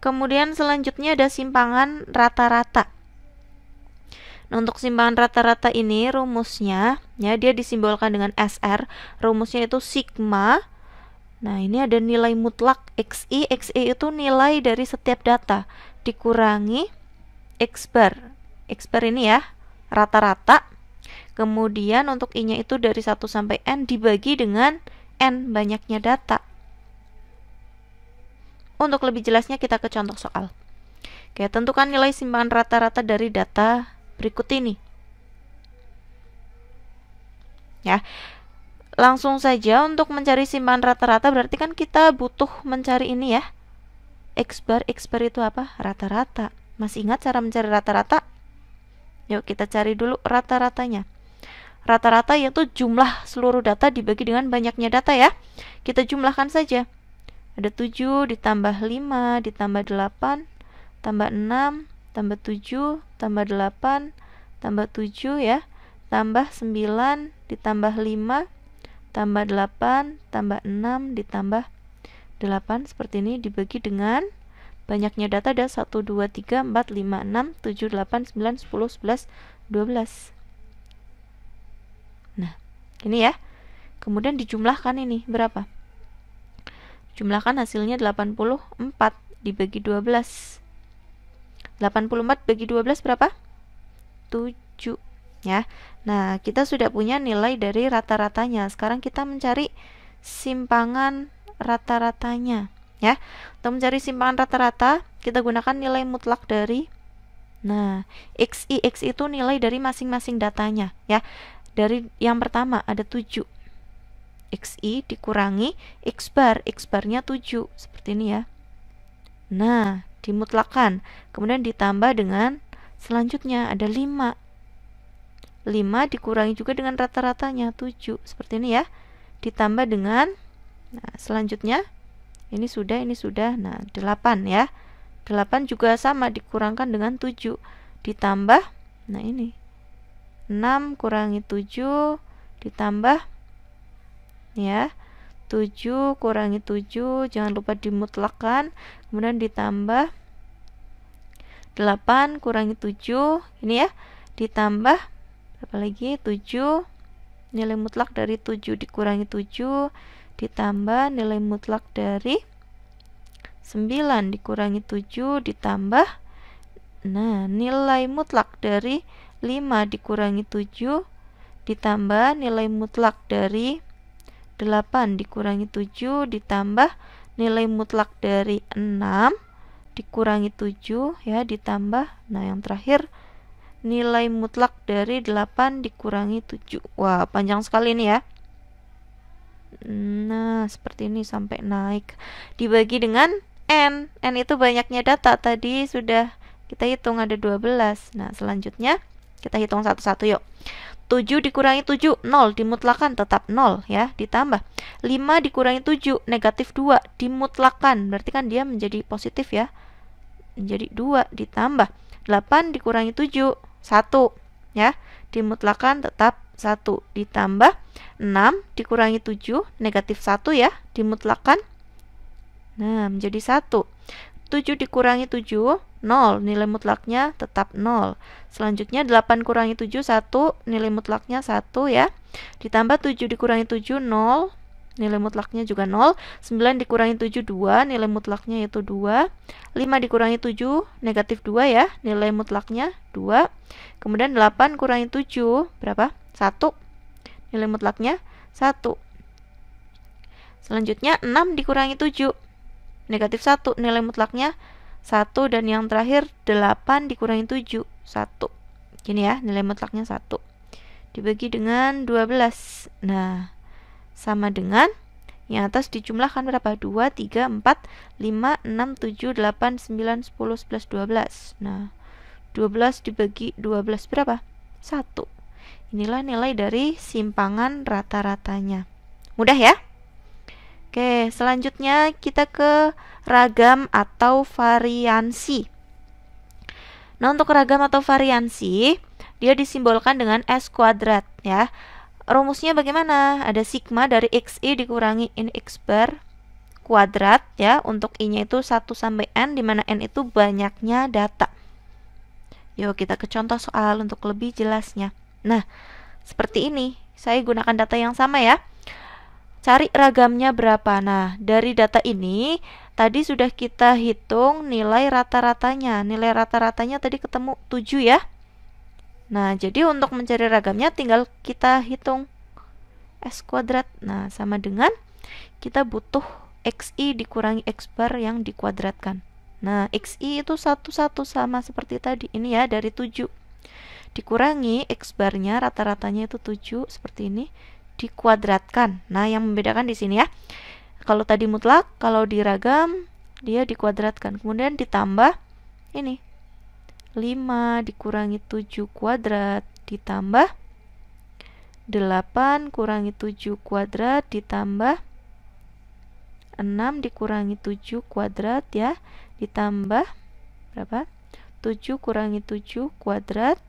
Kemudian selanjutnya ada simpangan rata-rata. Nah, untuk simpangan rata-rata ini rumusnya, ya, dia disimbolkan dengan SR. Rumusnya itu sigma. Nah, ini ada nilai mutlak XI. XI itu nilai dari setiap data dikurangi X bar. X bar ini ya, rata-rata. Kemudian untuk I-nya itu dari 1 sampai N dibagi dengan N banyaknya data. Untuk lebih jelasnya kita ke contoh soal. Oke, tentukan nilai simpangan rata-rata dari data berikut ini. Ya, langsung saja untuk mencari simpangan rata-rata berarti kan kita butuh mencari ini ya. X bar itu apa? Rata-rata. Masih ingat cara mencari rata-rata? Yuk kita cari dulu rata-ratanya. Rata-rata yaitu jumlah seluruh data dibagi dengan banyaknya data ya. Kita jumlahkan saja. Ada 7 ditambah 5 ditambah 8 tambah 6 tambah 7 tambah 8 tambah 7 ya. Tambah 9 ditambah 5 tambah 8 tambah 6 ditambah 8 seperti ini dibagi dengan banyaknya data ada 1, 2, 3, 4, 5, 6, 7, 8, 9, 10, 11, 12. Nah, ini ya. Kemudian dijumlahkan ini berapa? Jumlahkan hasilnya 84 dibagi 12. 84 bagi 12 berapa? 7 ya. Nah, kita sudah punya nilai dari rata-ratanya. Sekarang kita mencari simpangan rata-ratanya ya. Untuk mencari simpangan rata-rata, kita gunakan nilai mutlak dari XI itu nilai dari masing-masing datanya ya. Dari yang pertama ada 7. XI dikurangi X barnya 7 seperti ini ya. Nah, dimutlakan. Kemudian ditambah dengan selanjutnya ada 5. 5 dikurangi juga dengan rata-ratanya 7 seperti ini ya. Ditambah dengan selanjutnya ini sudah. Nah, 8 ya. 8 juga sama dikurangkan dengan 7 ditambah ini 6 kurangi 7 ditambah ya 7 kurangi 7, jangan lupa dimutlakkan, kemudian ditambah 8 kurangi 7 ini ya, ditambah berapa lagi 7, nilai mutlak dari 7 dikurangi 7 ditambah nilai mutlak dari 9 dikurangi 7 ditambah nilai mutlak dari 5 dikurangi 7 ditambah nilai mutlak dari 8 dikurangi 7 ditambah nilai mutlak dari 6 dikurangi 7 ya, ditambah yang terakhir nilai mutlak dari 8 dikurangi 7. Wah, panjang sekali ini ya. Nah, seperti ini sampai naik. Dibagi dengan N. N itu banyaknya data. Tadi sudah kita hitung ada 12. Nah, selanjutnya kita hitung satu-satu yuk. 7 dikurangi 7, 0, dimutlakan tetap 0 ya, ditambah 5 dikurangi 7, negatif 2, dimutlakan, berarti kan dia menjadi positif ya, menjadi 2, ditambah 8 dikurangi 7, 1 ya, dimutlakan tetap 1, ditambah 6 dikurangi 7, negatif 1 ya, dimutlakan, menjadi 1. 7 dikurangi 7, 0, nilai mutlaknya tetap 0. Selanjutnya 8 kurangi 7, 1, nilai mutlaknya 1 ya. Ditambah 7 dikurangi 7, 0, nilai mutlaknya juga 0. 9 dikurangi 7, 2, nilai mutlaknya yaitu 2. 5 dikurangi 7, negatif 2 ya, nilai mutlaknya 2. Kemudian 8 kurangi 7, berapa? 1, nilai mutlaknya 1. Selanjutnya 6 dikurangi 7, negatif 1, nilai mutlaknya 1, dan yang terakhir 8 dikurangi 7, 1. Gini ya, nilai mutlaknya 1. Dibagi dengan 12. Nah, sama dengan yang atas dijumlahkan berapa? 2, 3, 4, 5, 6, 7, 8, 9, 10, 11, 12. Nah, 12 dibagi 12 berapa? 1. Inilah nilai dari simpangan rata-ratanya. Mudah ya? Oke, selanjutnya kita ke ragam atau variansi. Nah, untuk ragam atau variansi, dia disimbolkan dengan S kuadrat ya. Rumusnya bagaimana? Ada sigma dari XI dikurangi in X bar kuadrat ya. Untuk I-nya itu 1 sampai N, di mana N itu banyaknya data. Yuk kita ke contoh soal untuk lebih jelasnya. Nah, seperti ini. Saya gunakan data yang sama ya. Cari ragamnya berapa. Nah, dari data ini tadi sudah kita hitung nilai rata-ratanya. Nilai rata-ratanya tadi ketemu 7 ya. Nah, jadi untuk mencari ragamnya tinggal kita hitung S kuadrat. Nah, sama dengan kita butuh XI dikurangi X bar yang dikuadratkan. Nah, XI itu 1 sama seperti tadi. Ini ya, dari 7. Dikurangi X barnya, rata-ratanya itu 7, seperti ini. Dikuadratkan. Nah, yang membedakan di sini ya. Kalau tadi mutlak, kalau diragam, dia dikuadratkan. Kemudian ditambah, ini. 5 dikurangi 7 kuadrat, ditambah 8 kurangi 7 kuadrat ditambah 6 dikurangi 7 kuadrat ya, ditambah berapa? 7 kurangi 7 kuadrat.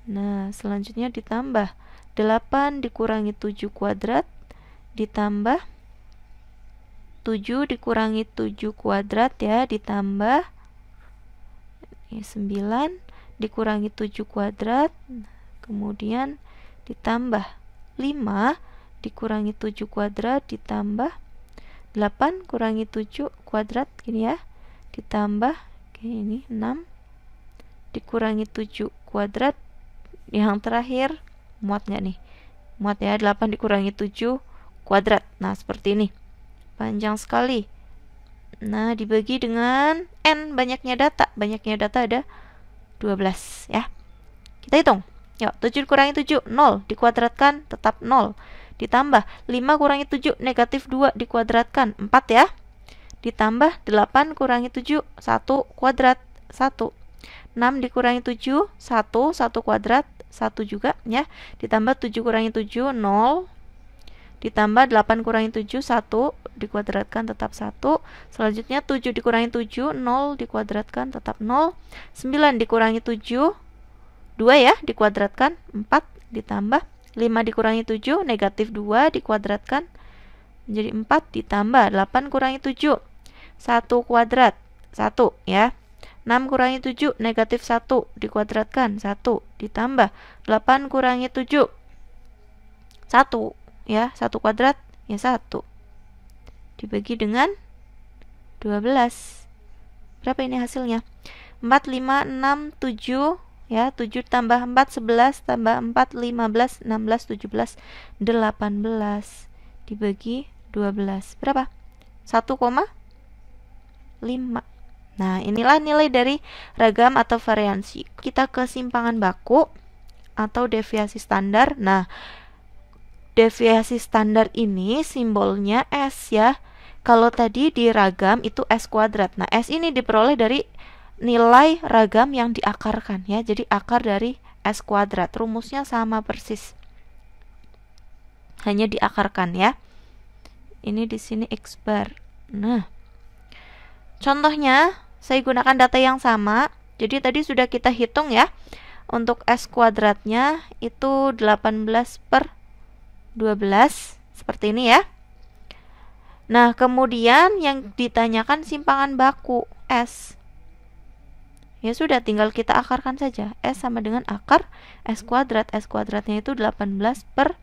Nah, selanjutnya ditambah 8 dikurangi 7 kuadrat ditambah 7 dikurangi 7 kuadrat ya, ditambah 9 dikurangi 7 kuadrat, kemudian ditambah 5 dikurangi 7 kuadrat ditambah 8 kurangi 7 kuadrat gini ya, ditambah ini 6 dikurangi 7 kuadrat. Yang terakhir muat nggak nih? Muat ya, 8 dikurangi 7 kuadrat. Nah, seperti ini. Panjang sekali. Nah, dibagi dengan N, banyaknya data. Banyaknya data ada 12 ya. Kita hitung. Yuk, 7 dikurangi 7, 0. Dikuadratkan tetap 0. Ditambah 5 kurangi 7, negatif 2. Dikuadratkan 4 ya. Ditambah 8 kurangi 7, 1 kuadrat, 1. 6 dikurangi 7, 1 kuadrat, 1 juga ya. Ditambah 7 kurangi 7, 0. Ditambah 8 kurangi 7, 1. Dikuadratkan tetap 1. Selanjutnya 7 dikurangi 7, 0. Dikuadratkan tetap 0. 9 dikurangi 7, 2 ya, dikuadratkan 4, ditambah 5 dikurangi 7, negatif 2, dikuadratkan menjadi 4, ditambah 8 kurangi 7, 1 kuadrat, 1 ya. 6 kurangi 7, negatif 1, dikuadratkan 1, ditambah 8 kurangi 7, 1 ya, 1 kuadrat ya 1, dibagi dengan 12. Berapa ini hasilnya? 4, 5, 6, 7 ya, 7 tambah 4, 11, tambah 4, 15, 16, 17, 18, dibagi 12. Berapa? 1,5. Nah, inilah nilai dari ragam atau variansi. Kita ke simpangan baku atau deviasi standar. Nah, deviasi standar ini simbolnya S ya. Kalau tadi di ragam itu S kuadrat. Nah, S ini diperoleh dari nilai ragam yang diakarkan ya. Jadi akar dari S kuadrat. Rumusnya sama persis. Hanya diakarkan ya. Ini di sini X bar. Nah, contohnya saya gunakan data yang sama. Jadi tadi sudah kita hitung ya. Untuk S kuadratnya itu 18 per 12. Seperti ini ya. Nah, kemudian yang ditanyakan simpangan baku S. Ya sudah, tinggal kita akarkan saja. S sama dengan akar S kuadrat. S kuadratnya itu 18 per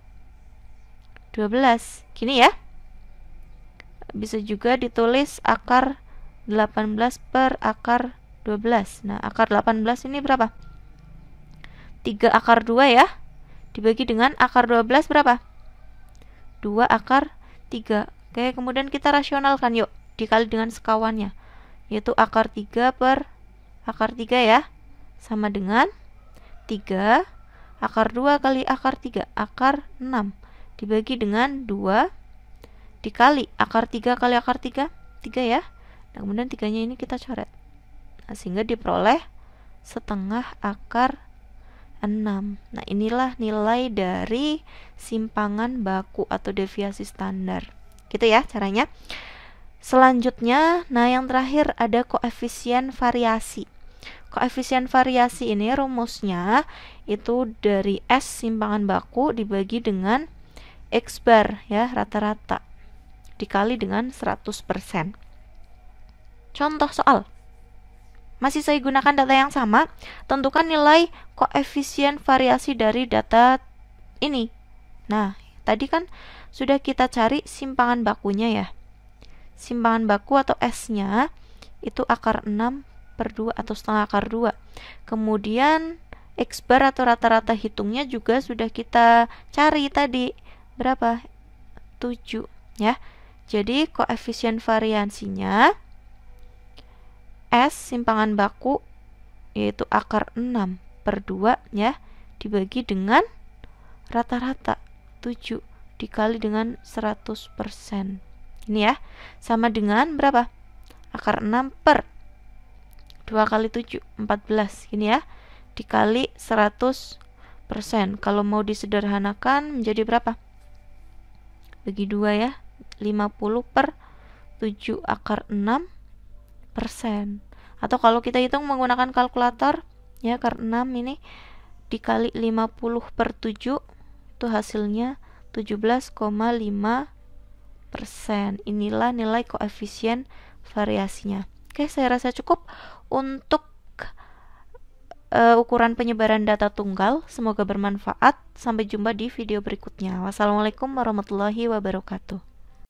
12. Gini ya. Bisa juga ditulis akar 18 per akar 12. Nah, akar 18 ini berapa? 3 akar 2 ya. Dibagi dengan akar 12 berapa? 2 akar 3. Oke, kemudian kita rasionalkan yuk. Dikali dengan sekawannya. Yaitu akar 3 per akar 3 ya. Sama dengan 3 akar 2 kali akar 3. Akar 6. Dibagi dengan 2. Dikali akar 3 kali akar 3. 3 ya. Nah, kemudian 3-nya ini kita coret. Nah, sehingga diperoleh setengah akar 6. Nah, inilah nilai dari simpangan baku atau deviasi standar. Gitu ya caranya. Selanjutnya, nah yang terakhir ada koefisien variasi. Koefisien variasi ini rumusnya itu dari S simpangan baku dibagi dengan X bar ya, rata-rata. dikali dengan 100%. Contoh soal. Masih saya gunakan data yang sama, tentukan nilai koefisien variasi dari data ini. Nah, tadi kan sudah kita cari simpangan bakunya ya. Simpangan baku atau S-nya itu akar 6 per 2 atau setengah akar 2. Kemudian X bar atau rata-rata hitungnya juga sudah kita cari tadi. Berapa? 7 ya. Jadi koefisien variansinya S simpangan baku yaitu akar 6 per 2 ya, dibagi dengan rata-rata 7 dikali dengan 100%. Ini ya, sama dengan berapa? Akar 6 per 2 kali 7, 14. Ini ya, dikali 100%. Kalau mau disederhanakan menjadi berapa? Bagi 2 ya, 50 per 7 akar 6%. Atau kalau kita hitung menggunakan kalkulator ya, akar 6 ini dikali 50 per 7 itu hasilnya 17,5%. Inilah nilai koefisien variasinya. Oke, saya rasa cukup untuk ukuran penyebaran data tunggal. Semoga bermanfaat. Sampai jumpa di video berikutnya. Wassalamualaikum warahmatullahi wabarakatuh.